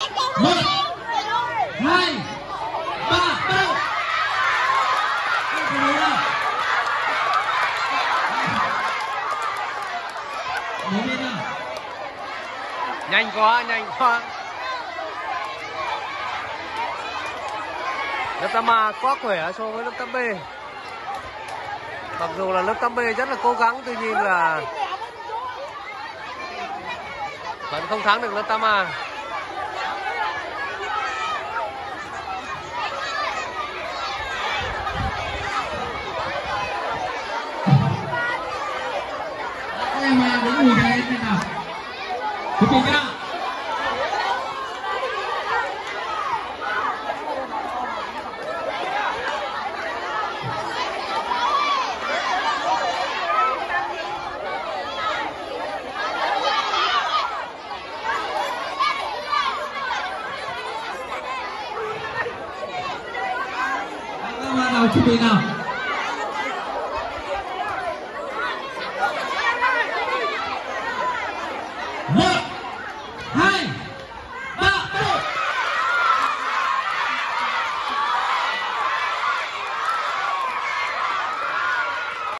1, 2, 3, bắt đầu. Nhanh quá, nhanh quá. Lớp 8A quá khỏe so với lớp 8B. Mặc dù là lớp 8B rất là cố gắng, tuy nhiên là vẫn không thắng được lớp 8A. Các em đứng ngồi đây xem nào. Chuẩn bị chưa? Nào chuẩn bị nào. Một, hai.